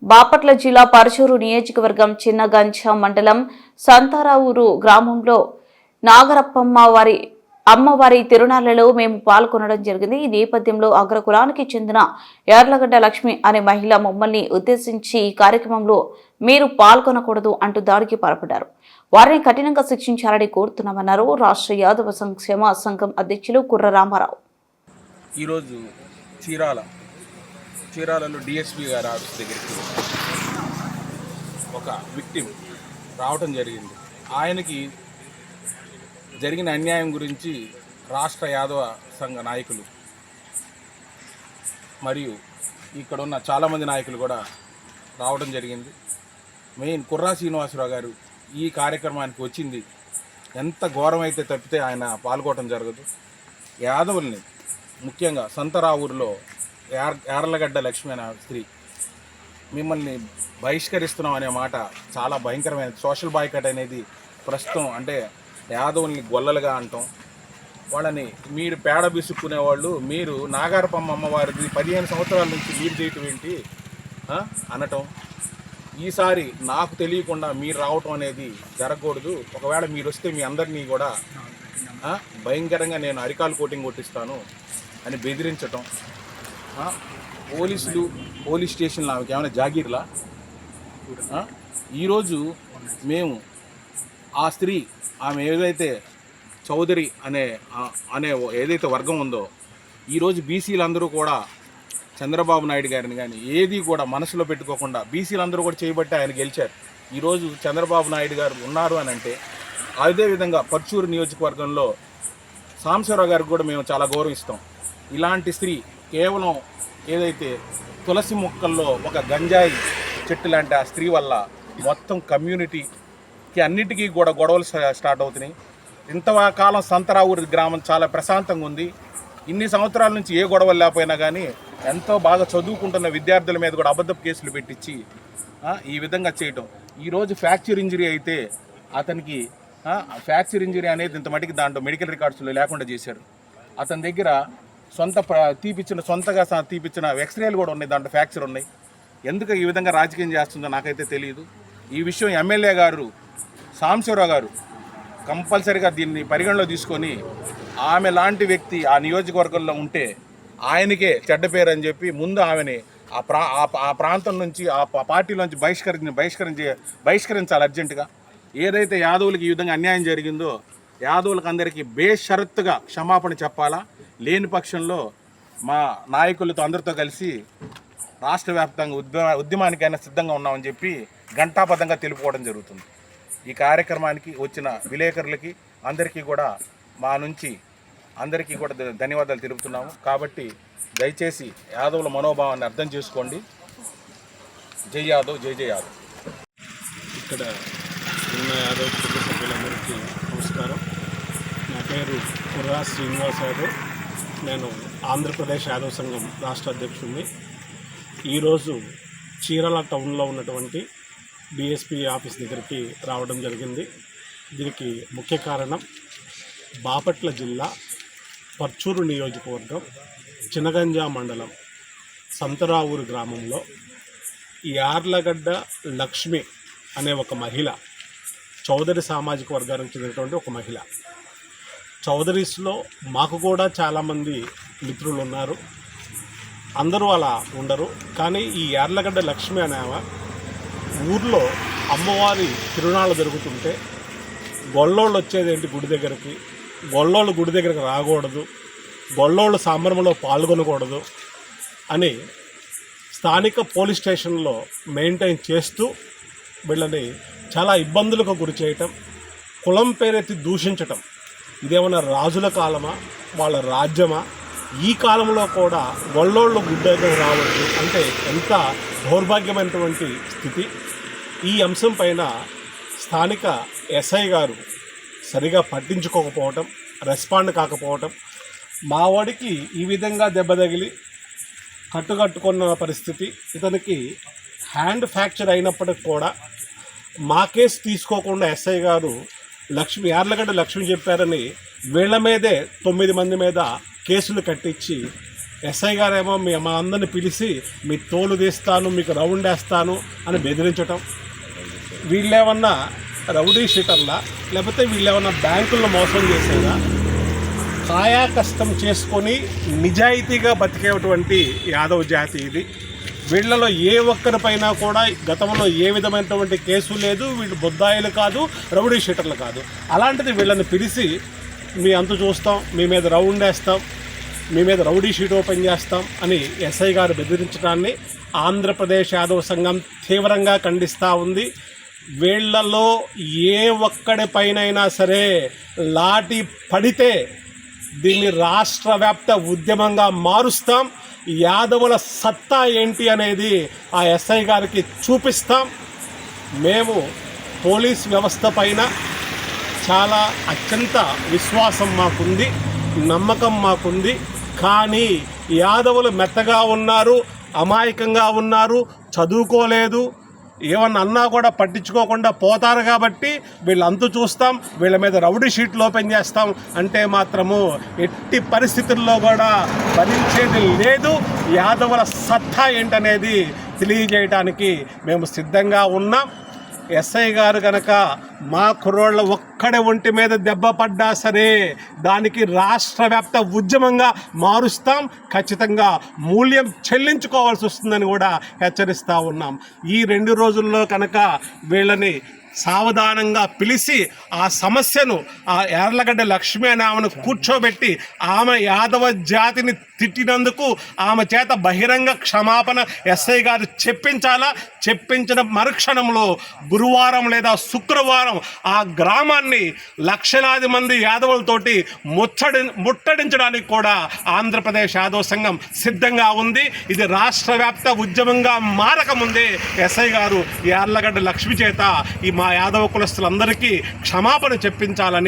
బాపట్ల జిల్లా పరచూరు నియోజకవర్గం చిన్నగంజ మండలం సంతారావూరు గ్రామంలో నాగరప్పమ్మ వారి అమ్మవారి తిరునాళ్లలో మేము పాల్గొనడం జరిగింది. ఈ నేపథ్యంలో అగ్రకులానికి చెందిన యార్లగడ్డ లక్ష్మి అనే మహిళ మమ్మల్ని ఉద్దేశించి ఈ కార్యక్రమంలో మీరు పాల్గొనకూడదు అంటూ దాడికి పాల్పడ్డారు. వారిని కఠినంగా శిక్షించాలని కోరుతున్నామన్నారు రాష్ట్ర యాదవ సంక్షేమ సంఘం అధ్యక్షులు కుర్ర రామారావు. ఈరోజు చీరాలలో డిఎస్పీ గారి ఆఫీస్ దగ్గరికి ఒక విక్టిమ్ రావటం జరిగింది. ఆయనకి జరిగిన అన్యాయం గురించి రాష్ట్ర యాదవ సంఘ నాయకులు మరియు ఇక్కడ ఉన్న చాలామంది నాయకులు కూడా రావడం జరిగింది. మెయిన్ కుర్రా శ్రీనివాసరావు గారు ఈ కార్యక్రమానికి వచ్చింది ఎంత ఘోరమైతే తప్పితే ఆయన పాల్గొనడం జరగదు. యాదవుల్ని ముఖ్యంగా సంతరావూరులో యార్లగడ్డ లక్ష్మి అనే స్త్రీ మిమ్మల్ని బహిష్కరిస్తున్నాం అనే మాట చాలా భయంకరమైన సోషల్ బాయ్కట్ అనేది ప్రస్తుతం. అంటే యాదవుల్ని గొల్లలుగా అంటాం, వాళ్ళని మీరు పేడ బిసుక్కునేవాళ్ళు, మీరు నాగారపమ్మ అమ్మవారిది 15 సంవత్సరాల నుంచి మీరు చేయటం ఏంటి అనటం. ఈసారి నాకు తెలియకుండా మీరు రావటం అనేది జరగకూడదు. ఒకవేళ మీరు వస్తే మీ అందరినీ కూడా భయంకరంగా నేను అరికాలు కోటింగ్ కొట్టిస్తాను అని బెదిరించటం. పోలీస్ స్టేషన్లో ఆమెకి ఏమైనా జాగీర్లా? ఈరోజు మేము ఆ స్త్రీ ఆమె ఏదైతే చౌదరి అనే ఏదైతే వర్గం ఉందో, ఈరోజు బీసీలందరూ కూడా చంద్రబాబు నాయుడు గారిని కానీ ఏది కూడా మనసులో పెట్టుకోకుండా బీసీలందరూ కూడా చేయబట్టి ఆయన గెలిచారు. ఈరోజు చంద్రబాబు నాయుడు గారు ఉన్నారు అని అంటే అదేవిధంగా పర్చూరు నియోజకవర్గంలో సాంబశివరావు గారికి కూడా మేము చాలా గౌరవిస్తాం. ఇలాంటి స్త్రీ కేవలం ఏదైతే తులసి మొక్కల్లో ఒక గంజాయి చెట్టు లాంటి ఆ స్త్రీ వల్ల మొత్తం కమ్యూనిటీకి అన్నిటికీ కూడా గొడవలు స్టార్ట్ అవుతున్నాయి. ఇంతకాలం సంతరావూరు గ్రామం చాలా ప్రశాంతంగా ఉంది. ఇన్ని సంవత్సరాల నుంచి ఏ గొడవలు లేకపోయినా కానీ ఎంతో బాగా చదువుకుంటున్న విద్యార్థుల మీద కూడా అబద్ధపు కేసులు పెట్టించి ఈ విధంగా చేయటం. ఈరోజు ఫ్రాక్చర్ ఇంజరీ అయితే అతనికి ఫ్రాక్చర్ ఇంజరీ అనేది ఇంత మటుకి దాంట్లో మెడికల్ రికార్డ్స్లో లేకుండా చేశారు. అతని దగ్గర సొంతగా తీపిచ్చిన ఎక్స్రేలు కూడా ఉన్నాయి, దాంట్లో ఫ్రాక్చర్ ఉన్నాయి. ఎందుకు ఈ విధంగా రాజకీయం చేస్తుందో నాకైతే తెలియదు. ఈ విషయం ఎమ్మెల్యే గారు సాంబశివరావు గారు కంపల్సరీగా దీన్ని పరిగణలో తీసుకొని ఆమె లాంటి వ్యక్తి ఆ నియోజకవర్గంలో ఉంటే ఆయనకే చెడ్డ పేరు అని చెప్పి ముందు ఆమెని ఆ ప్రాంతం నుంచి ఆ పార్టీలోంచి బహిష్కరించాలి అర్జెంటుగా. ఏదైతే యాదవులకి ఈ విధంగా అన్యాయం జరిగిందో యాదవులకు అందరికీ బేషరత్తుగా క్షమాపణ చెప్పాలా. లేని పక్షంలో మా నాయకులతో అందరితో కలిసి రాష్ట్ర వ్యాప్తంగా ఉద్యమానికైనా సిద్ధంగా ఉన్నామని చెప్పి ఘంటాబద్ధంగా తెలుపుకోవడం జరుగుతుంది. ఈ కార్యక్రమానికి వచ్చిన విలేకరులకి అందరికీ కూడా మా నుంచి అందరికీ కూడా ధన్యవాదాలు తెలుపుతున్నాము. కాబట్టి దయచేసి యాదవుల మనోభావాన్ని అర్థం చేసుకోండి. జై యాదవ్, జై జై యాదవ్. ఇక్కడ ఉన్న యాదవ్ కుటుంబ సభ్యులందరికీ నమస్కారం. నా పేరు కుర్రా శ్రీనివాస్ యాదవ్. నేను ఆంధ్రప్రదేశ్ యాదవ్ సంఘం రాష్ట్ర అధ్యక్షుడిని. ఈరోజు చీరాల టౌన్లో ఉన్నటువంటి డిఎస్పీ ఆఫీస్ దగ్గరికి రావడం జరిగింది. దీనికి ముఖ్య కారణం బాపట్ల జిల్లా పర్చూరు నియోజకవర్గం చిన్నగంజ మండలం సంతరావూరు గ్రామంలో యార్లగడ్డ లక్ష్మి అనే ఒక మహిళ, చౌదరి సామాజిక వర్గానికి చెందినటువంటి ఒక మహిళ. చౌదరీస్లో మాకు కూడా చాలామంది మిత్రులు ఉన్నారు. అందరూ అలా ఉండరు. కానీ ఈ యార్లగడ్డ లక్ష్మి అనేవా ఊర్లో అమ్మవారి తిరునాళ్ళు జరుగుతుంటే గొల్లోళ్ళు వచ్చేదేంటి గుడి దగ్గరికి, గొల్లోళ్ళు గుడి దగ్గరికి రాకూడదు, గొల్లోళ్ళు సంబరంలో పాల్గొనకూడదు అని స్థానిక పోలీస్ స్టేషన్లో మెయింటైన్ చేస్తూ వీళ్ళని చాలా ఇబ్బందులకు గురి చేయటం, కులం పేరెత్తి దూషించటం. ఇదేమన్నా రాజుల కాలమా, వాళ్ళ రాజ్యమా? ఈ కాలంలో కూడా గొల్లోళ్ళు గుడి దగ్గర రావద్దు అంటే ఎంత దౌర్భాగ్యమైనటువంటి స్థితి. ఈ అంశం పైన స్థానిక ఎస్ఐ గారు సరిగా పట్టించుకోకపోవటం, రెస్పాండ్ కాకపోవటం, మావాడికి ఈ విధంగా దెబ్బ తగిలి కట్టుకున్న పరిస్థితి. ఇతనికి హ్యాండ్ ఫ్రాక్చర్ అయినప్పటికి కూడా మా కేసు తీసుకోకుండా ఎస్ఐ గారు యార్లగడ్డ లక్ష్మి చెప్పారని వీళ్ళ మీదే 9 మంది మీద కేసులు కట్టించి ఎస్ఐ గారేమో మా అందరిని పిలిచి మీ తోలు తీస్తాను, మీకు రౌండ్ వేస్తాను అని బెదిరించటం. వీళ్ళేమన్నా రౌడీ షీటర్లా, లేకపోతే వీళ్ళేమన్నా బ్యాంకుల్లో మోసం చేసేదా? కాయా కష్టం చేసుకొని నిజాయితీగా బతికేటువంటి యాదవ్ జాతి ఇది. వీళ్ళలో ఏ ఒక్కరిపైన కూడా గతంలో ఏ విధమైనటువంటి కేసు లేదు. వీళ్ళు బొద్దాయిలు కాదు, రౌడీ షీటర్లు కాదు. అలాంటిది వీళ్ళని పిలిచి మీ అంతు చూస్తాం, మీ మీద రౌండ్ వేస్తాం, మీ మీద రౌడీ షీట్ ఓపెన్ చేస్తాం అని ఎస్ఐ గారు బెదిరించడాన్ని ఆంధ్రప్రదేశ్ యాదవ్ సంఘం తీవ్రంగా ఖండిస్తూ ఉంది. వీళ్లలో ఏ ఒక్కడిపైనైనా సరే లాఠీ పడితే దీన్ని రాష్ట్ర వ్యాప్త ఉద్యమంగా మారుస్తాం. యాదవుల సత్తా ఏంటి అనేది ఆ ఎస్ఐ గారికి చూపిస్తాం. మేము పోలీస్ వ్యవస్థ పైన చాలా అత్యంత విశ్వాసం మాకుంది, నమ్మకం మాకుంది. కానీ యాదవులు మెత్తగా ఉన్నారు, అమాయకంగా ఉన్నారు, చదువుకోలేదు, ఏమన్నా అన్నా కూడా పట్టించుకోకుండా పోతారు. కాబట్టి వీళ్ళంతు చూస్తాం, వీళ్ళ మీద రౌడీ షీట్లు ఓపెన్ చేస్తాం అంటే మాత్రము ఎట్టి పరిస్థితుల్లో కూడా భరించేది లేదు. యాదవుల సత్తా ఏంటనేది తెలియజేయడానికి మేము సిద్ధంగా ఉన్నాం. ఎస్ఐ గారు కనుక మా కుర్రోళ్ళ ఒక్కడే ఒంటి మీద దెబ్బ పడ్డా సరే దానికి రాష్ట్ర వ్యాప్త ఉద్యమంగా మారుస్తాం. ఖచ్చితంగా మూల్యం చెల్లించుకోవాల్సి వస్తుందని కూడా హెచ్చరిస్తూ ఉన్నాం. ఈ 2 రోజుల్లో కనుక వీళ్ళని సావధానంగా పిలిచి ఆ సమస్యను ఆ యార్లగడ్డ లక్ష్మి అనే ఆమెను కూర్చోబెట్టి ఆమె యాదవ జాతిని తిట్టినందుకు ఆమె చేత బహిరంగ క్షమాపణ ఎస్ఐ గారు చెప్పించాలా. చెప్పించిన మరుక్షణంలో గురువారం లేదా శుక్రవారం ఆ గ్రామాన్ని లక్షలాది మంది యాదవులతోటి ముట్టడించడానికి కూడా ఆంధ్రప్రదేశ్ యాదవ సంఘం సిద్ధంగా ఉంది. ఇది రాష్ట్ర వ్యాప్త ఉద్యమంగా మారకముందే ఎస్ఐ గారు యార్లగడ్డ లక్ష్మి చేత ఈ మా యాదవ కులస్తులందరికీ క్షమాపణ చెప్పించాలని